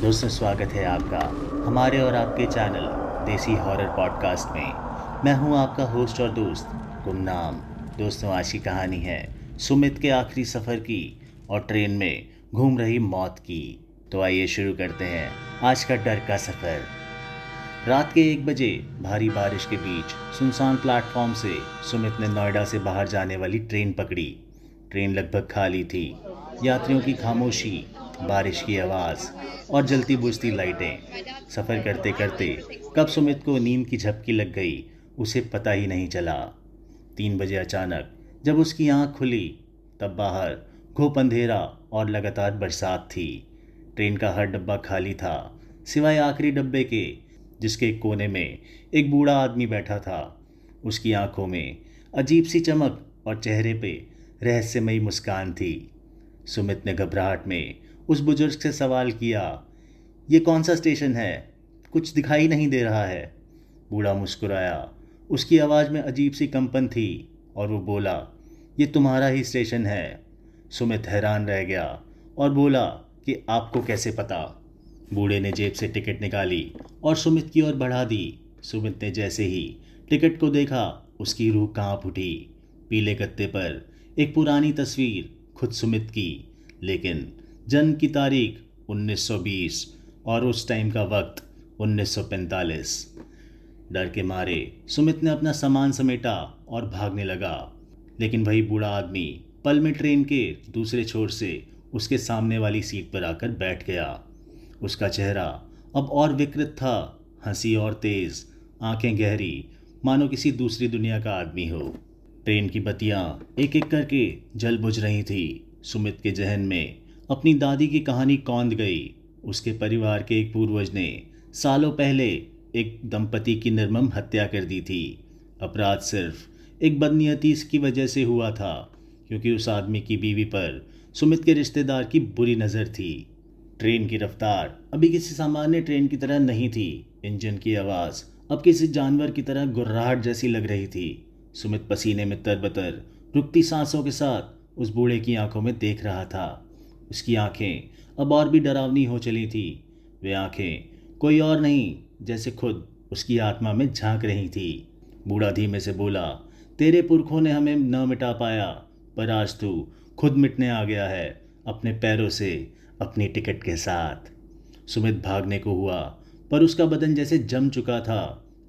दोस्तों, स्वागत है आपका हमारे और आपके चैनल देसी हॉरर पॉडकास्ट में। मैं हूं आपका होस्ट और दोस्त गुमनाम। दोस्तों, आज की कहानी है सुमित के आखिरी सफ़र की और ट्रेन में घूम रही मौत की। तो आइए शुरू करते हैं आज का डर का सफ़र। रात के 1 बजे भारी बारिश के बीच सुनसान प्लेटफॉर्म से सुमित ने नोएडा से बाहर जाने वाली ट्रेन पकड़ी। ट्रेन लगभग खाली थी। यात्रियों की खामोशी, बारिश की आवाज़ और जलती बुझती लाइटें। सफ़र करते करते कब सुमित को नींद की झपकी लग गई, उसे पता ही नहीं चला। 3 बजे अचानक जब उसकी आंख खुली, तब बाहर घोप अंधेरा और लगातार बरसात थी। ट्रेन का हर डब्बा खाली था, सिवाय आखिरी डब्बे के, जिसके एक कोने में एक बूढ़ा आदमी बैठा था। उसकी आंखों में अजीब सी चमक और चेहरे पे रहस्यमयी मुस्कान थी। सुमित ने घबराहट में उस बुजुर्ग से सवाल किया, ये कौन सा स्टेशन है? कुछ दिखाई नहीं दे रहा है। बूढ़ा मुस्कुराया। उसकी आवाज़ में अजीब सी कंपन थी और वो बोला, ये तुम्हारा ही स्टेशन है। सुमित हैरान रह गया और बोला कि आपको कैसे पता? बूढ़े ने जेब से टिकट निकाली और सुमित की ओर बढ़ा दी। सुमित ने जैसे ही टिकट को देखा, उसकी रूह कांप उठी। पीले गत्ते पर एक पुरानी तस्वीर, खुद सुमित की, लेकिन जन्म की तारीख 1920 और उस टाइम का वक्त 1945। डर के मारे सुमित ने अपना सामान समेटा और भागने लगा, लेकिन वही बूढ़ा आदमी पल में ट्रेन के दूसरे छोर से उसके सामने वाली सीट पर आकर बैठ गया। उसका चेहरा अब और विकृत था, हंसी और तेज, आंखें गहरी, मानो किसी दूसरी दुनिया का आदमी हो। ट्रेन की बत्तियां एक एक करके जल बुझ रही थी। सुमित के जहन में अपनी दादी की कहानी कौंध गई। उसके परिवार के एक पूर्वज ने सालों पहले एक दंपति की निर्मम हत्या कर दी थी। अपराध सिर्फ एक बदनीयती की वजह से हुआ था, क्योंकि उस आदमी की बीवी पर सुमित के रिश्तेदार की बुरी नज़र थी। ट्रेन की रफ्तार अभी किसी सामान्य ट्रेन की तरह नहीं थी। इंजन की आवाज़ अब किसी जानवर की तरह गुर्राहट जैसी लग रही थी। सुमित पसीने में तरबतर, रुकती सांसों के साथ उस बूढ़े की आंखों में देख रहा था। उसकी आंखें अब और भी डरावनी हो चली थी। वे आंखें कोई और नहीं, जैसे खुद उसकी आत्मा में झांक रही थी। बूढ़ा धीमे से बोला, तेरे पुरखों ने हमें न मिटा पाया, पर आज तू खुद मिटने आ गया है, अपने पैरों से, अपनी टिकट के साथ। सुमित भागने को हुआ, पर उसका बदन जैसे जम चुका था।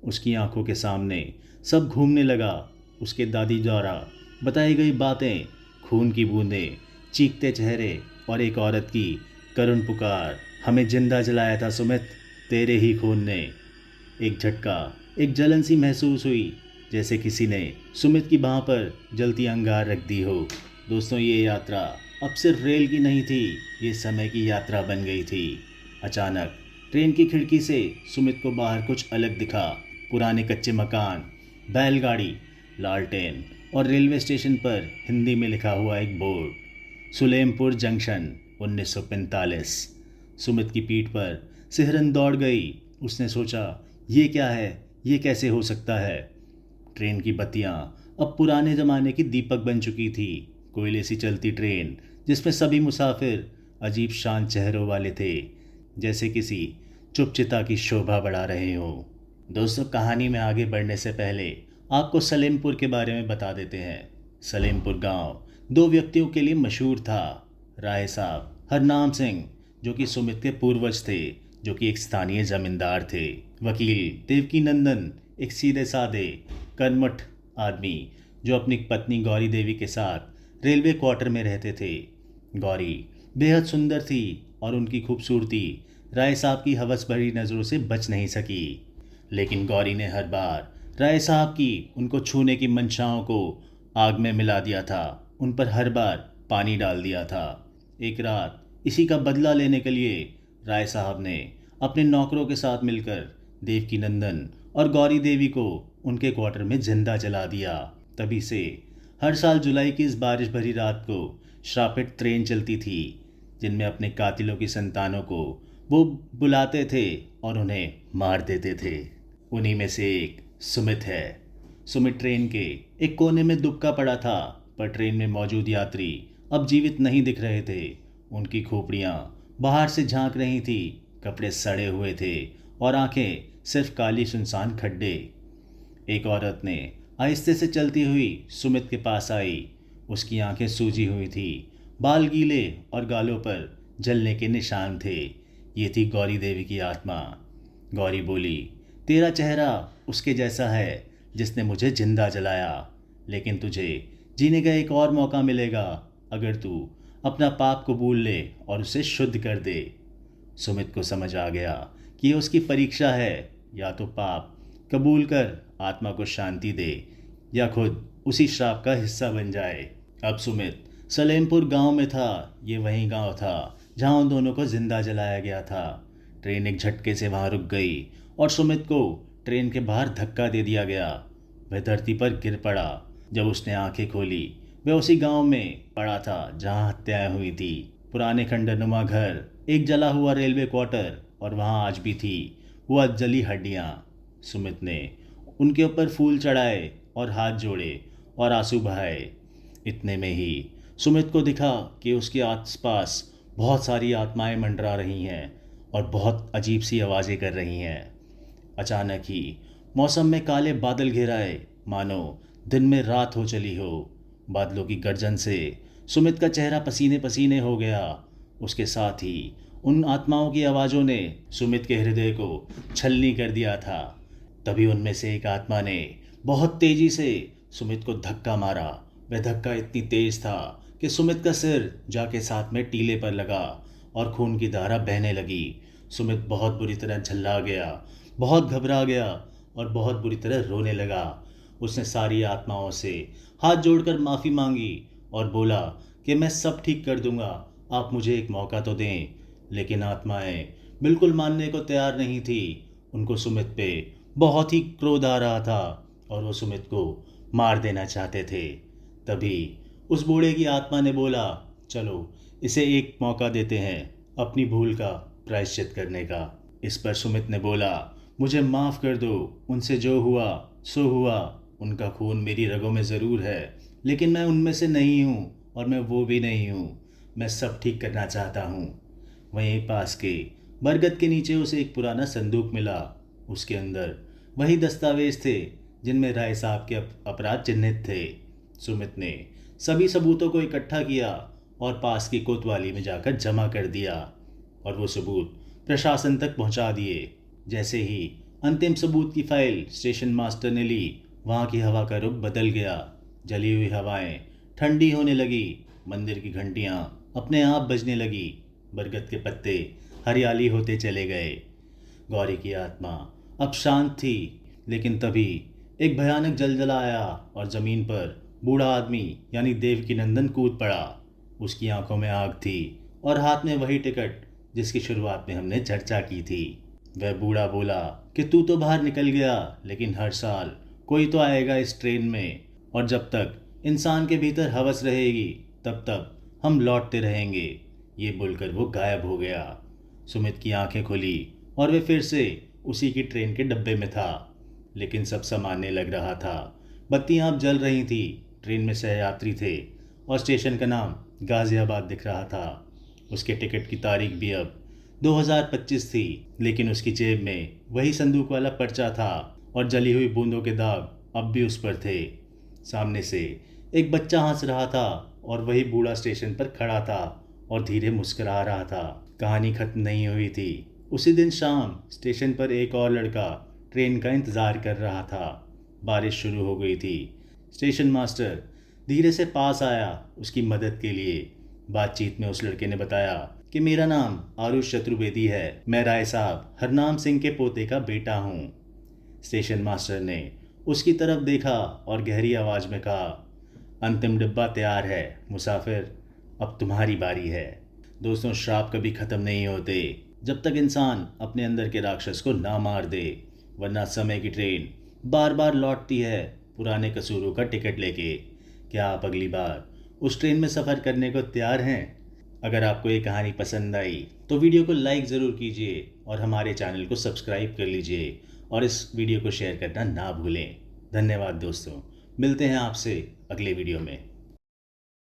उसकी आंखों के सामने सब घूमने लगा। उसके दादी द्वारा बताई गई बातें, खून की बूंदें, चीखते चेहरे और एक औरत की करुण पुकार। हमें जिंदा जलाया था सुमित, तेरे ही खून ने। एक झटका, एक जलन सी महसूस हुई, जैसे किसी ने सुमित की बाह पर जलती अंगार रख दी हो। दोस्तों, ये यात्रा अब सिर्फ रेल की नहीं थी, ये समय की यात्रा बन गई थी। अचानक ट्रेन की खिड़की से सुमित को बाहर कुछ अलग दिखा। पुराने कच्चे मकान, बैलगाड़ी, लालटेन और रेलवे स्टेशन पर हिंदी में लिखा हुआ एक बोर्ड, सुलेमपुर जंक्शन 1945। सुमित की पीठ पर सिहरन दौड़ गई। उसने सोचा, ये क्या है? ये कैसे हो सकता है? ट्रेन की बत्तियां अब पुराने ज़माने की दीपक बन चुकी थी। कोयले सी चलती ट्रेन, जिसमें सभी मुसाफिर अजीब शांत चेहरों वाले थे, जैसे किसी चुपचिता की शोभा बढ़ा रहे हों। दोस्तों, कहानी में आगे बढ़ने से पहले आपको सलेमपुर के बारे में बता देते हैं। सलेमपुर गांव 2 व्यक्तियों के लिए मशहूर था। राय साहब हरनाम सिंह, जो कि सुमित के पूर्वज थे, जो कि एक स्थानीय जमींदार थे। वकील देवकी नंदन, एक सीधे साधे कर्मठ आदमी, जो अपनी पत्नी गौरी देवी के साथ रेलवे क्वार्टर में रहते थे। गौरी बेहद सुंदर थी और उनकी खूबसूरती राय साहब की हवस भरी नज़रों से बच नहीं सकी। लेकिन गौरी ने हर बार राय साहब की उनको छूने की मंशाओं को आग में मिला दिया था, उन पर हर बार पानी डाल दिया था। एक रात इसी का बदला लेने के लिए राय साहब ने अपने नौकरों के साथ मिलकर देवकी नंदन और गौरी देवी को उनके क्वार्टर में जिंदा जला दिया। तभी से हर साल जुलाई की इस बारिश भरी रात को श्रापित ट्रेन चलती थी, जिनमें अपने कातिलों की संतानों को वो बुलाते थे और उन्हें मार देते थे। उन्हीं में से एक सुमित है। सुमित ट्रेन के एक कोने में दुबका पड़ा था, पर ट्रेन में मौजूद यात्री अब जीवित नहीं दिख रहे थे। उनकी खोपड़ियाँ बाहर से झांक रही थी, कपड़े सड़े हुए थे और आंखें सिर्फ काली सुनसान खड्डे। एक औरत ने आहिस्ते से चलती हुई सुमित के पास आई। उसकी आंखें सूजी हुई थी, बाल गीले और गालों पर जलने के निशान थे। ये थी गौरी देवी की आत्मा। गौरी बोली, तेरा चेहरा उसके जैसा है जिसने मुझे जिंदा जलाया, लेकिन तुझे जीने का एक और मौका मिलेगा अगर तू अपना पाप कबूल ले और उसे शुद्ध कर दे। सुमित को समझ आ गया कि ये उसकी परीक्षा है, या तो पाप कबूल कर आत्मा को शांति दे या खुद उसी श्राप का हिस्सा बन जाए। अब सुमित सलेमपुर गांव में था। ये वही गांव था जहां उन दोनों को जिंदा जलाया गया था। ट्रेन एक झटके से वहां रुक गई और सुमित को ट्रेन के बाहर धक्का दे दिया गया। वह धरती पर गिर पड़ा। जब उसने आंखें खोली, वह उसी गांव में पड़ा था जहां हत्याएं हुई थी। पुराने खंडरनुमा घर, एक जला हुआ रेलवे क्वार्टर और वहां आज भी थी वो जली हड्डियां। सुमित ने उनके ऊपर फूल चढ़ाए और हाथ जोड़े और आंसू बहाए। इतने में ही सुमित को दिखा कि उसके आसपास बहुत सारी आत्माएं मंडरा रही हैं और बहुत अजीब सी आवाज़ें कर रही हैं। अचानक ही मौसम में काले बादल घिर आए, मानो दिन में रात हो चली हो। बादलों की गर्जन से सुमित का चेहरा पसीने पसीने हो गया। उसके साथ ही उन आत्माओं की आवाज़ों ने सुमित के हृदय को छलनी कर दिया था। तभी उनमें से एक आत्मा ने बहुत तेजी से सुमित को धक्का मारा। वह धक्का इतनी तेज था कि सुमित का सिर जाके साथ में टीले पर लगा और खून की धारा बहने लगी। सुमित बहुत बुरी तरह झल्ला गया, बहुत घबरा गया और बहुत बुरी तरह रोने लगा। उसने सारी आत्माओं से हाथ जोड़कर माफ़ी मांगी और बोला कि मैं सब ठीक कर दूंगा, आप मुझे एक मौका तो दें। लेकिन आत्माएं बिल्कुल मानने को तैयार नहीं थी। उनको सुमित पे बहुत ही क्रोध आ रहा था और वो सुमित को मार देना चाहते थे। तभी उस बूढ़े की आत्मा ने बोला, चलो इसे एक मौका देते हैं अपनी भूल का प्रायश्चित करने का। इस पर सुमित ने बोला, मुझे माफ़ कर दो, उनसे जो हुआ सो हुआ। उनका खून मेरी रगों में ज़रूर है, लेकिन मैं उनमें से नहीं हूँ और मैं वो भी नहीं हूँ। मैं सब ठीक करना चाहता हूँ। वहीं पास के बरगद के नीचे उसे एक पुराना संदूक मिला। उसके अंदर वही दस्तावेज थे जिनमें राय साहब के अपराध चिन्हित थे। सुमित ने सभी सबूतों को इकट्ठा किया और पास की कोतवाली में जाकर जमा कर दिया और वो सबूत प्रशासन तक पहुंचा दिए। जैसे ही अंतिम सबूत की फाइल स्टेशन मास्टर ने ली, वहाँ की हवा का रुख बदल गया। जली हुई हवाएं ठंडी होने लगी। मंदिर की घंटियाँ अपने आप बजने लगी। बरगद के पत्ते हरियाली होते चले गए। गौरी की आत्मा अब शांत थी, लेकिन तभी एक भयानक जलजला आया और ज़मीन पर बूढ़ा आदमी यानी देवकीनंदन कूद पड़ा। उसकी आंखों में आग थी और हाथ में वही टिकट जिसकी शुरुआत में हमने चर्चा की थी। वह बूढ़ा बोला कि तू तो बाहर निकल गया, लेकिन हर साल कोई तो आएगा इस ट्रेन में, और जब तक इंसान के भीतर हवस रहेगी तब तक हम लौटते रहेंगे। ये बोलकर वो गायब हो गया। सुमित की आंखें खुली और वे फिर से उसी की ट्रेन के डब्बे में था, लेकिन सब सामान्य लग रहा था। बत्तियां अब जल रही थी। ट्रेन में सहयात्री थे और स्टेशन का नाम गाजियाबाद दिख रहा था। उसके टिकट की तारीख भी अब 2025 थी, लेकिन उसकी जेब में वही संदूक वाला पर्चा था और जली हुई बूंदों के दाग अब भी उस पर थे। सामने से एक बच्चा हंस रहा था और वही बूढ़ा स्टेशन पर खड़ा था और धीरे मुस्कुरा रहा था। कहानी खत्म नहीं हुई थी। उसी दिन शाम स्टेशन पर एक और लड़का ट्रेन का इंतज़ार कर रहा था। बारिश शुरू हो गई थी। स्टेशन मास्टर धीरे से पास आया उसकी मदद के लिए। बातचीत में उस लड़के ने बताया कि मेरा नाम आरुष चतुर्वेदी है, मैं राय साहब हरनाम सिंह के पोते का बेटा हूँ। स्टेशन मास्टर ने उसकी तरफ देखा और गहरी आवाज़ में कहा, अंतिम डिब्बा तैयार है मुसाफिर, अब तुम्हारी बारी है। दोस्तों, श्राप कभी ख़त्म नहीं होते जब तक इंसान अपने अंदर के राक्षस को ना मार दे, वरना समय की ट्रेन बार बार लौटती है पुराने कसूरों का टिकट लेके। क्या आप अगली बार उस ट्रेन में सफ़र करने को तैयार हैं? अगर आपको ये कहानी पसंद आई तो वीडियो को लाइक ज़रूर कीजिए और हमारे चैनल को सब्सक्राइब कर लीजिए और इस वीडियो को शेयर करना ना भूलें। धन्यवाद दोस्तों, मिलते हैं आपसे अगले वीडियो में।